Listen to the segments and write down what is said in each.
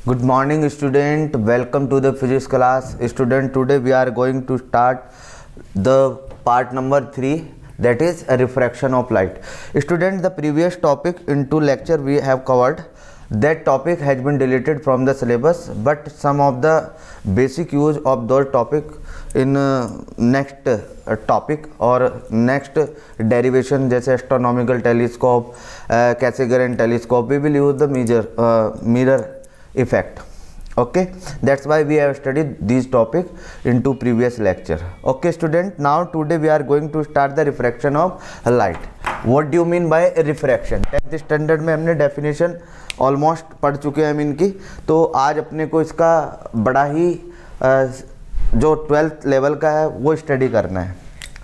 Good morning, student. Welcome to the physics class. Student, today we are going to start the part number 3, that is a refraction of light. Student, the previous topic into lecture we have covered. That topic has been deleted from the syllabus, but some of the basic use of those topic in next topic और next derivation जैसे astronomical telescope, Cassegrain telescope, we will use the mirror effect. Okay, that's why we have studied these topic into previous lecture. Okay student, now today we are going to start the refraction of light. What do you mean by refraction? 10th standard में हमने definition almost पढ़ चुके हैं हम इनकी, तो आज अपने को इसका बड़ा ही जो 12th लेवल का है वो स्टडी करना है.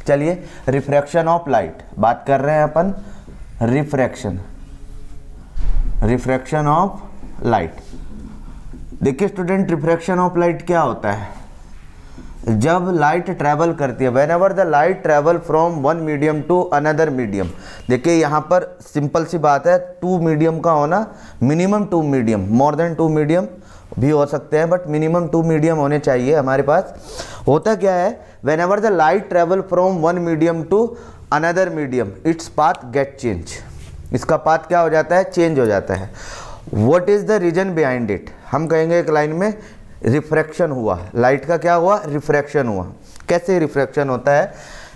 चलिए, रिफ्रैक्शन ऑफ लाइट बात कर रहे हैं अपन. Refraction of light. देखिए स्टूडेंट, रिफ्रैक्शन ऑफ लाइट क्या होता है? जब लाइट ट्रैवल करती है, whenever the light travel from one medium to another medium. देखिए यहाँ पर सिंपल सी बात है, 2 मीडियम का होना, minimum 2 medium, more than 2 medium भी हो सकते हैं, बट मिनिमम 2 मीडियम होने चाहिए हमारे पास. होता क्या है, whenever the light travel from one medium to another medium, its path get change. इसका पाथ क्या हो जाता है? चेंज हो जाता है. What is the reason behind it? हम कहेंगे एक लाइन में रिफ्रैक्शन हुआ, लाइट का क्या हुआ? रिफ्रैक्शन हुआ. कैसे रिफ्रैक्शन होता है?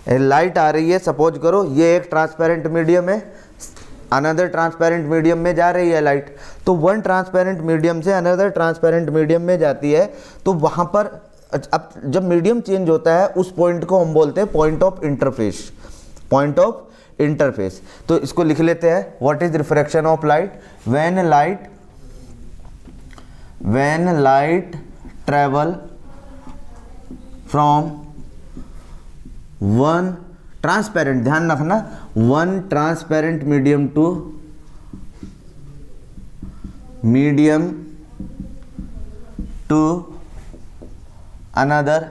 लाइट आ रही है, सपोज करो ये एक ट्रांसपेरेंट मीडियम है, अनदर ट्रांसपेरेंट मीडियम में जा रही है लाइट, तो वन ट्रांसपेरेंट मीडियम से अनदर ट्रांसपेरेंट मीडियम में जाती है, तो वहाँ पर अब जब मीडियम चेंज होता है उस पॉइंट को हम बोलते हैं point of interface. Point of interface. तो इसको लिख लेते हैं. What is refraction of light? When light travel from one transparent, ध्यान रखना, one transparent medium to another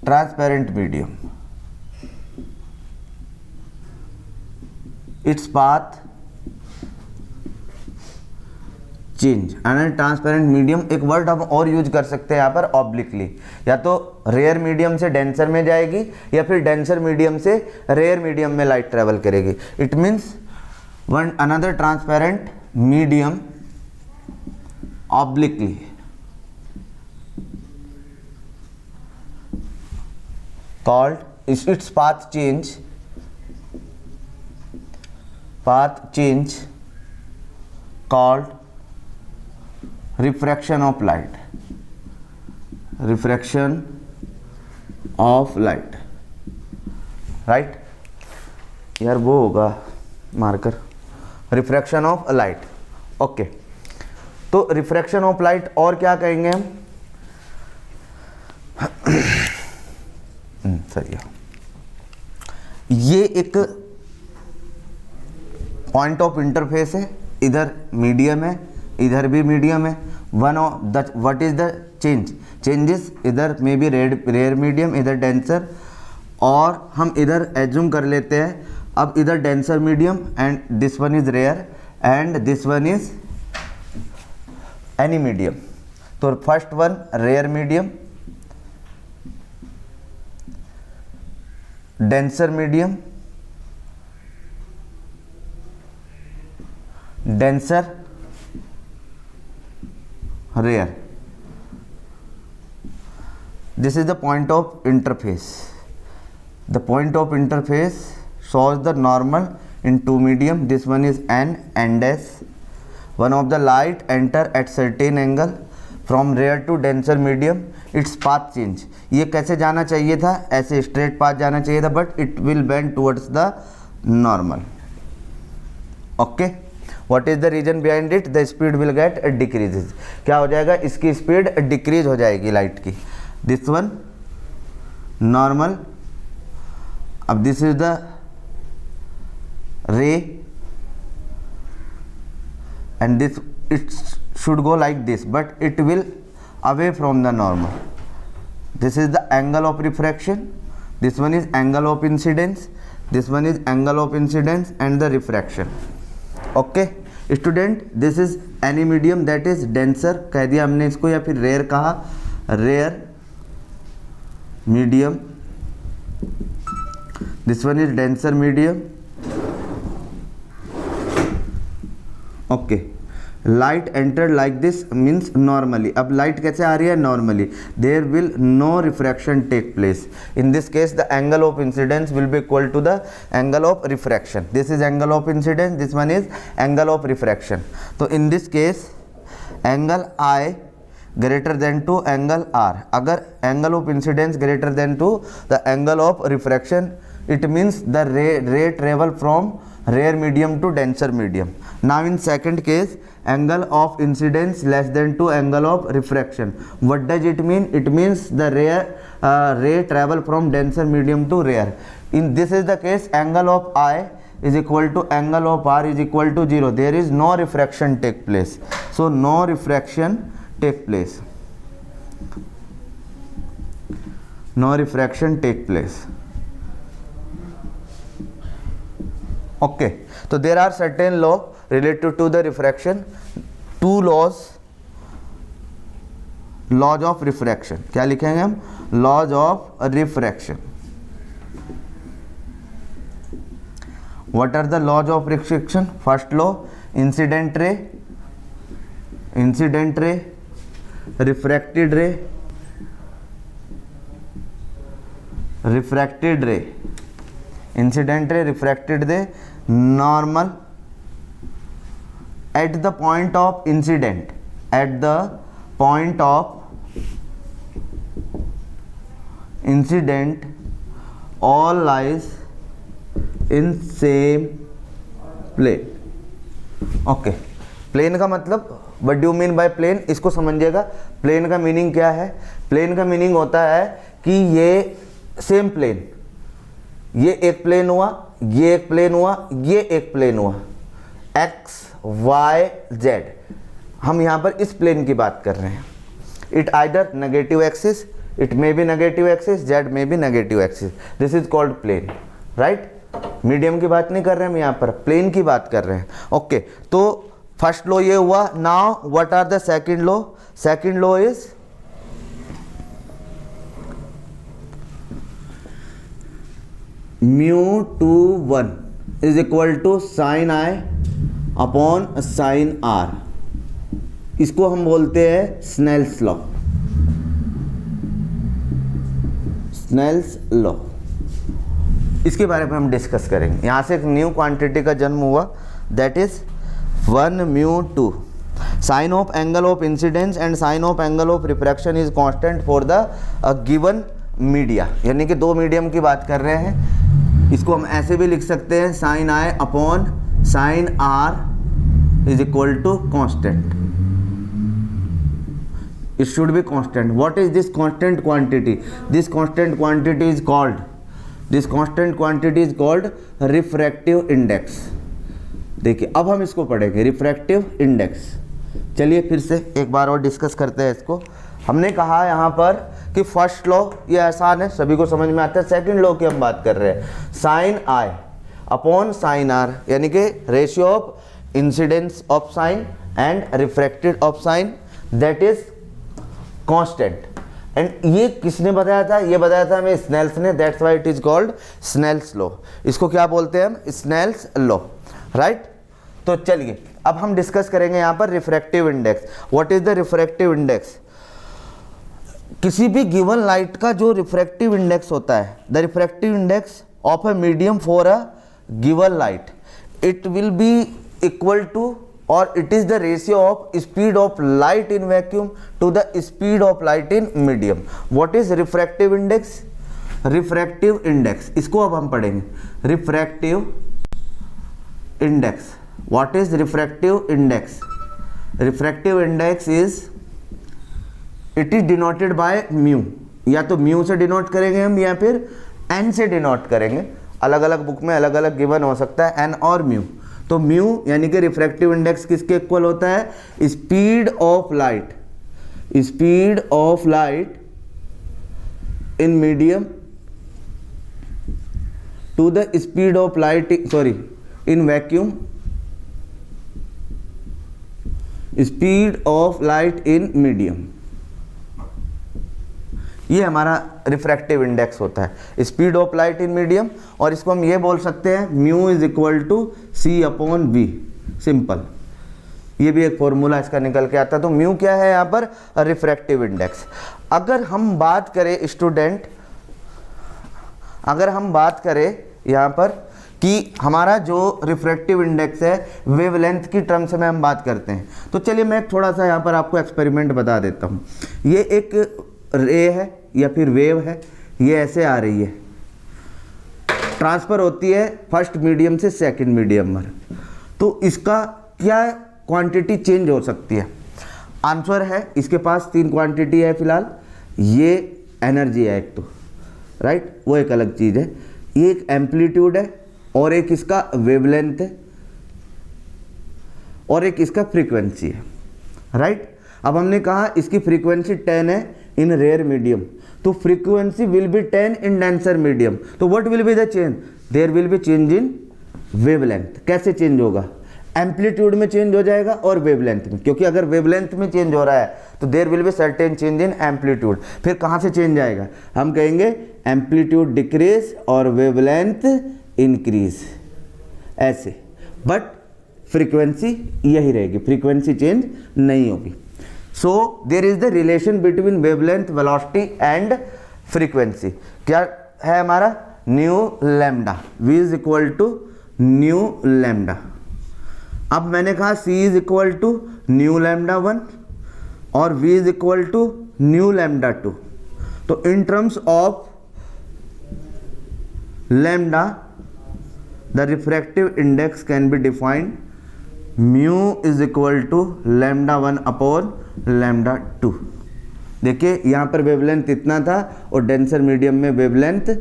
transparent medium, its path change. Another transparent medium, एक वर्ड हम और यूज कर सकते हैं यहाँ पर, ऑब्लिकली. या तो रेयर मीडियम से डेंसर में जाएगी या फिर डेंसर मीडियम से रेयर मीडियम में लाइट ट्रेवल करेगी. It means one another transparent medium obliquely called its path change called refraction of light. Right यार, वो होगा marker. Refraction of light. Okay, तो रिफ्रैक्शन ऑफ लाइट और क्या कहेंगे हम? सही है. ये एक पॉइंट ऑफ इंटरफेस है, इधर मीडियम है, इधर भी मीडियम है. One of the what is the changes, इधर मे बी रेयर मीडियम, इधर डेंसर, और हम इधर एज्यूम कर लेते हैं अब इधर denser medium and this one is rare and this one is any medium. तो first one rare medium, denser medium, denser, rare. This is the point of interface. The point of interface shows the normal in two medium. This one is N and S. One of the light enter at certain angle from rare to denser medium. Its path change. ये कैसे जाना चाहिए था? ऐसे straight path जाना चाहिए था, but it will bend towards the normal. Okay. What is the reason behind it? The speed will get decreases. क्या हो जाएगा? इसकी स्पीड डिक्रीज हो जाएगी लाइट की. This one normal. अब this is the ray and this it should go like this, but it will away from the normal. This is the angle of refraction. This one is angle of incidence. This one is angle of incidence and the refraction. Okay student this is any medium that is denser कह दिया हमने इसको, या फिर rare कहा, rare medium, this one is denser medium. Okay, light enter like this means normally. अब light कैसे आ रही है? Normally. There will no refraction take place. In this case the angle of incidence will be equal to the angle of refraction. This is angle of incidence, this one is angle of refraction. तो in this case angle I greater than to angle R. अगर angle of incidence greater than to the angle of refraction, it means the ray travel from rare medium to denser medium. Now in second case, angle of incidence less than to angle of refraction. What does it mean? It means the ray travel from denser medium to rare. In this is the case, angle of I is equal to angle of R is equal to 0. There is no refraction take place. So no refraction take place. No refraction take place. Okay, so there are certain law related to the refraction. Two laws of refraction. क्या लिखेंगे हम? Laws of refraction. What are the laws of refraction? First law, incident ray, refracted ray, incident ray, refracted ray, normal at the point of incident, at the point of incident all lies in same plane. Okay, plane का मतलब what do mean by plane, इसको समझिएगा। Plane का meaning क्या है? Plane का meaning होता है कि ये सेम प्लेन, ये एक प्लेन हुआ, ये एक प्लेन हुआ, ये एक प्लेन हुआ, एक्स वाई जेड। हम यहाँ पर इस प्लेन की बात कर रहे हैं। It either negative axis, it may be negative axis, Z may be negative axis, this is called plane, right. Medium की बात नहीं कर रहे हैं हम, यहाँ पर प्लेन की बात कर रहे हैं। ओके, तो फर्स्ट लॉ ये हुआ। Now what are the second law? Second law is μ(2)(1) is equal to sin I upon sin R। इसको हम बोलते हैं स्नेल्स लॉ। स्नेल्स लॉ, इसके बारे में हम डिस्कस करेंगे। यहाँ से एक न्यू क्वांटिटी का जन्म हुआ, that is 1μ2। Sine of angle of incidence and sine of angle of refraction is constant for the given media. यानी कि दो मीडियम की बात कर रहे हैं। इसको हम ऐसे भी लिख सकते हैं, sine I upon sine are is equal to constant. It should be constant. What is this constant quantity? This constant quantity is called refractive index. देखिए, अब हम इसको पढ़ेंगे, रिफ्रैक्टिव इंडेक्स। चलिए फिर से एक बार और डिस्कस करते हैं इसको। हमने कहा यहाँ पर कि फर्स्ट लॉ ये आसान है, सभी को समझ में आता है। सेकंड लॉ की हम बात कर रहे हैं, साइन आई अपॉन साइन आर, यानी कि ratio of incidence of sine and refracted of sine, that is constant. And ये किसने बताया था? ये बताया था हमें स्नेल्स ने, that's why it is called Snell's law. इसको क्या बोलते हैं हम? Snell's law, right. तो चलिए अब हम डिस्कस करेंगे यहाँ पर refractive index. What is the refractive index? किसी भी गिवन लाइट का जो रिफ्रैक्टिव इंडेक्स होता है, the refractive index of a medium for a given light, it will be equal to और it is the ratio of speed of light in vacuum to the speed of light in medium. What is refractive index? Refractive index, इसको अब हम पढ़ेंगे। Refractive index, what is refractive index? Refractive index is, it is denoted by mu. या तो mu से denote करेंगे हम, या फिर एन से डिनोट करेंगे। अलग अलग बुक में अलग अलग गिवन हो सकता है, एन और म्यू। तो म्यू यानी कि रिफ्रैक्टिव इंडेक्स किसके इक्वल होता है? Speed of light, speed of light in medium to the speed of light, sorry, in vacuum speed of light in medium, ये हमारा रिफ्रैक्टिव इंडेक्स होता है, speed of light in medium. और इसको हम ये बोल सकते हैं mu is equal to c upon v, simple, ये भी एक फॉर्मूला इसका निकल के आता है। तो म्यू क्या है यहाँ पर, रिफ्रैक्टिव इंडेक्स। अगर हम बात करें स्टूडेंट, अगर हम बात करें यहाँ पर कि हमारा जो रिफ्रैक्टिव इंडेक्स है वेवलेंथ की टर्म्स में हम बात करते हैं, तो चलिए मैं थोड़ा सा यहाँ पर आपको एक्सपेरिमेंट बता देता हूँ। ये एक रे है या फिर वेव है, ये ऐसे आ रही है, ट्रांसफ़र होती है फर्स्ट मीडियम से सेकंड मीडियम में, तो इसका क्या क्वांटिटी चेंज हो सकती है। आंसर है इसके पास 3 क्वांटिटी है फिलहाल, ये एनर्जी है एक तो, राइट, वो एक अलग चीज़ है, ये एक एम्पलीट्यूड है और एक इसका वेवलेंथ है और एक इसका फ्रीक्वेंसी है, राइट। अब हमने कहा इसकी फ्रीक्वेंसी 10 है इन रेयर मीडियम, तो frequency will be 10 in denser medium, तो what will be the change, there will be change in wavelength. कैसे चेंज होगा, एम्पलीट्यूड में चेंज हो जाएगा और वेवलेंथ में, क्योंकि अगर वेवलेंथ में चेंज हो रहा है तो there will be certain change in amplitude. फिर कहाँ से चेंज आएगा, हम कहेंगे एम्पलीट्यूड डिक्रीज और वेवलेंथ इंक्रीज, ऐसे, बट फ्रीक्वेंसी यही रहेगी, फ्रीक्वेंसी चेंज नहीं होगी। So there is the relation between wavelength, velocity and frequency. क्या है हमारा, nu lambda, v is equal to nu lambda. अब मैंने कहा c is equal to nu lambda 1 और v is equal to nu lambda 2। तो in terms of lambda the refractive index can be defined mu is equal to lambda 1 upon lambda 2। देखिए यहाँ पर wavelength इतना था और डेंसर मीडियम में wavelength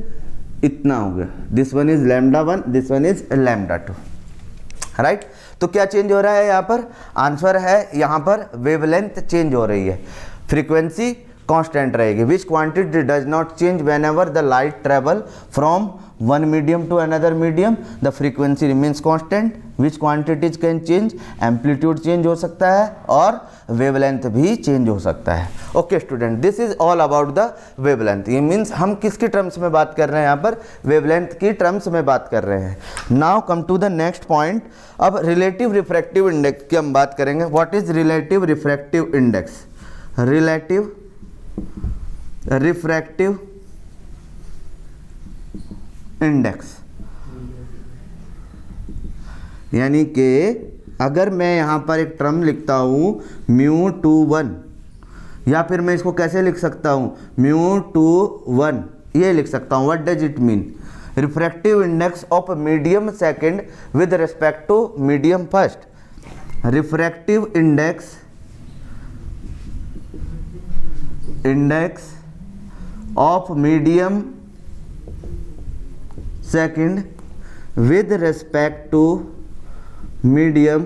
इतना हो गया, this one is lambda 1, this one is lambda 2, right. तो क्या चेंज हो रहा है यहाँ पर, आंसर है यहाँ पर वेवलेंथ चेंज हो रही है, फ्रीक्वेंसी कांस्टेंट रहेगी। Which quantity does not change whenever the light travel from one medium to another medium, the frequency remains constant. Which quantities can change, amplitude change हो सकता है और वेवलेंथ भी change हो सकता है। Okay student, this is all about the wavelength. ये means हम किसकी टर्म्स में बात कर रहे हैं, यहाँ पर वेवलेंथ की टर्म्स में बात कर रहे हैं। Now come to the next point. अब रिलेटिव रिफ्रैक्टिव इंडेक्स की हम बात करेंगे। What is relative refractive index, relative refractive index यानी कि अगर मैं यहाँ पर एक टर्म लिखता हूँ μ21, या फिर मैं इसको कैसे लिख सकता हूँ μ21, ये लिख सकता हूँ। What does it mean, refractive index of medium second with respect to medium first. Refractive index of medium second with respect to medium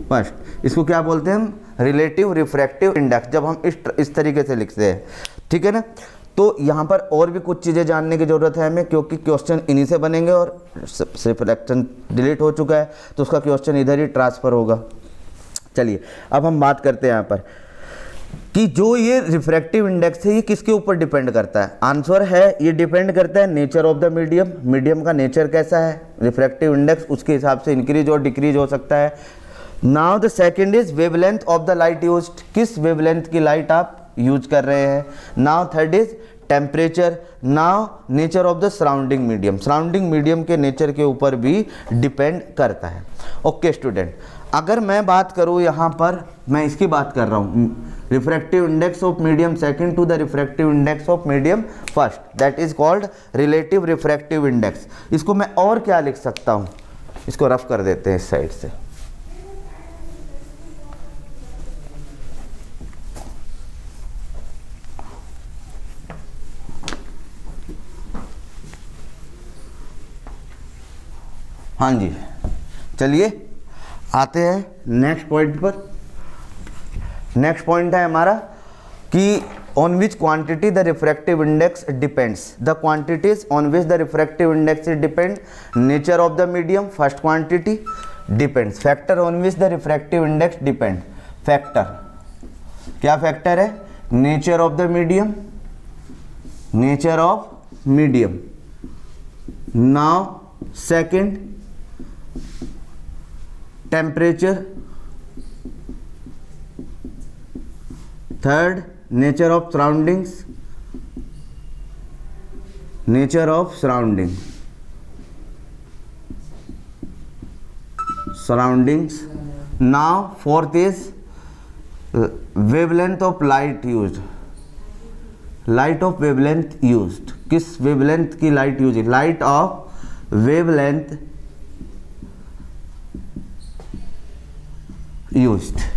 first. इसको क्या बोलते हैं हम, रिलेटिव रिफ्रैक्टिव इंडेक्स, जब हम इस तरीके से लिखते हैं, ठीक है ना। तो यहाँ पर और भी कुछ चीज़ें जानने की ज़रूरत है हमें, क्योंकि क्वेश्चन इन्हीं से बनेंगे और रिफ्रैक्शन डिलीट हो चुका है तो उसका क्वेश्चन इधर ही ट्रांसफ़र होगा। चलिए अब हम बात करते हैं यहाँ पर कि जो ये रिफ्रैक्टिव इंडेक्स है ये किसके ऊपर डिपेंड करता है। आंसर है ये डिपेंड करता है nature of the medium, medium का नेचर कैसा है, रिफ्रैक्टिव इंडेक्स उसके हिसाब से इंक्रीज और डिक्रीज हो सकता है। Now the second is wavelength of the light used, किस वेवलेंथ की लाइट आप यूज कर रहे हैं। Now third is temperature. Now nature of the surrounding medium, surrounding medium के नेचर के ऊपर भी डिपेंड करता है। ओके स्टूडेंट, अगर मैं बात करूँ यहाँ पर, मैं इसकी बात कर रहा हूँ refractive index of medium second to the refractive index of medium first, that is called relative refractive index. इसको मैं और क्या लिख सकता हूँ, इसको रफ कर देते हैं इस साइड से। हाँ जी, चलिए आते हैं नेक्स्ट पॉइंट पर। नेक्स्ट पॉइंट है हमारा कि on which quantity the refractive index depends. The quantities on which the refractive index depend, nature of the medium first quantity, depends, factor on which the refractive index depend, factor क्या factor है, nature of the medium, nature of medium. Now second temperature, third nature of surroundings, nature of surrounding, surroundings. Now fourth is wavelength of light used, light of wavelength used, किस wavelength की light use है, light of wavelength used,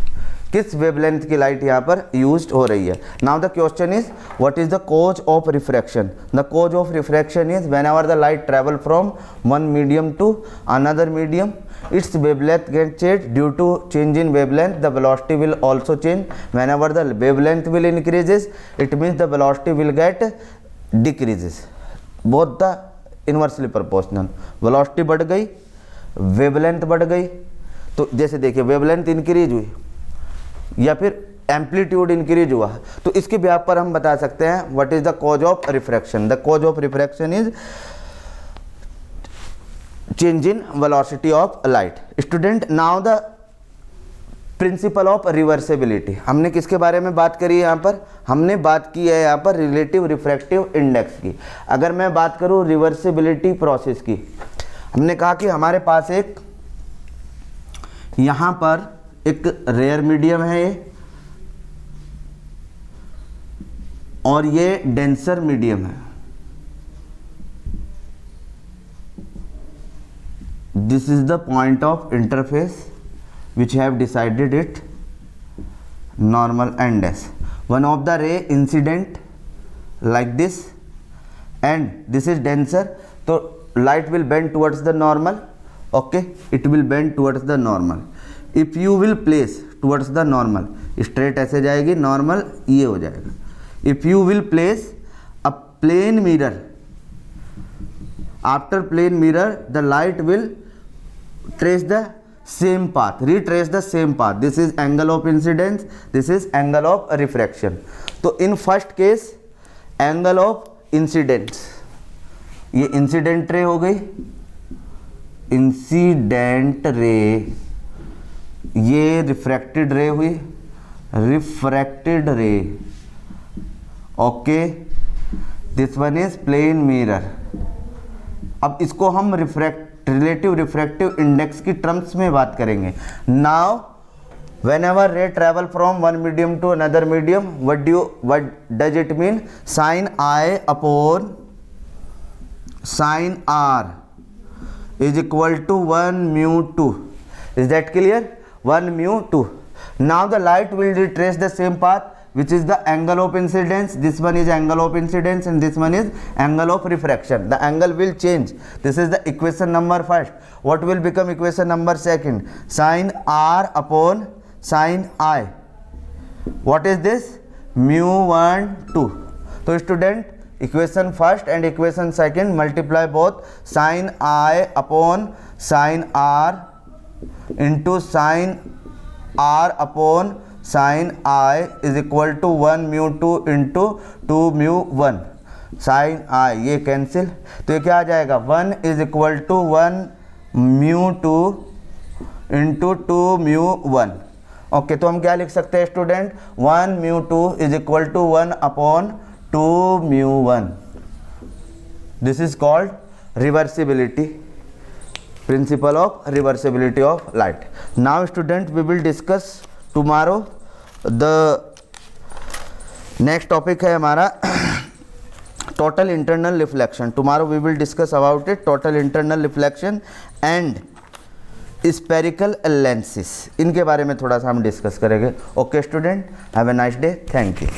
किस wavelength की light यहाँ पर used हो रही है। Now the question is what is the cause of refraction, the cause of refraction is whenever the light travel from one medium to another medium, its wavelength gets changed. Due to change in wavelength, the velocity will also change. Whenever the wavelength will increases, it means the velocity will get decreases. Both the inversely proportional. velocity बढ़ गई, wavelength बढ़ गई, तो जैसे देखिए wavelength increase हुई या फिर एम्पलीट्यूड इंक्रीज हुआ, तो इसके ब्याह पर हम बता सकते हैं what is the cause of refraction. The cause of refraction is change in velocity of light. Student, now the principle of reversibility, हमने किसके बारे में बात करी है यहाँ पर, हमने बात की है यहाँ पर रिलेटिव रिफ्रैक्टिव इंडेक्स की। अगर मैं बात करूँ रिवर्सिबिलिटी प्रोसेस की, हमने कहा कि हमारे पास एक यहाँ पर एक रेयर मीडियम है ये, और ये डेंसर मीडियम है। This is the point of interface which have decided it normal and dash. One of the ray incident like this and this is denser, so light will bend towards the normal. Okay, it will bend towards the normal. If you will place towards the normal, straight ऐसे जाएगी, normal ये हो जाएगा. If you will place a plane mirror, after plane mirror the light will trace the same path, retrace the same path. This is angle of incidence, this is angle of refraction. तो in first case angle of incidence, ये incident ray हो गई, incident ray, ये refracted रे हुई, refracted ray. Okay, this one is plane mirror. अब इसको हम रिलेटिव रिफ्रैक्टिव इंडेक्स की टर्म्स में बात करेंगे। Now whenever ray travel from one medium to another medium, what does it mean, sine I upon sine are is equal to 1 mu 2। Is that clear? 1 mu 2। Now the light will retrace the same path which is the angle of incidence. This one is angle of incidence and this one is angle of refraction. The angle will change. This is the equation number first. What will become equation number second? Sin r upon sin I. What is this? Mu 1 2. So student, equation first and equation second, multiply both. Sin I upon sin r into sin r upon sin I is equal to 1 mu 2 into 2 mu 1 sin I, ये cancel, तो ये क्या आ जाएगा, 1 is equal to 1 mu 2 into 2 mu 1। Okay, तो हम क्या लिख सकते हैं student, 1 mu 2 is equal to 1 upon 2 mu 1। This is called reversibility, principle of reversibility of light. Now student, we will discuss tomorrow the next topic है हमारा total internal reflection. Tomorrow we will discuss about it, total internal reflection and spherical lenses, इनके बारे में थोड़ा सा हम discuss करेंगे। Okay student, have a nice day, thank you.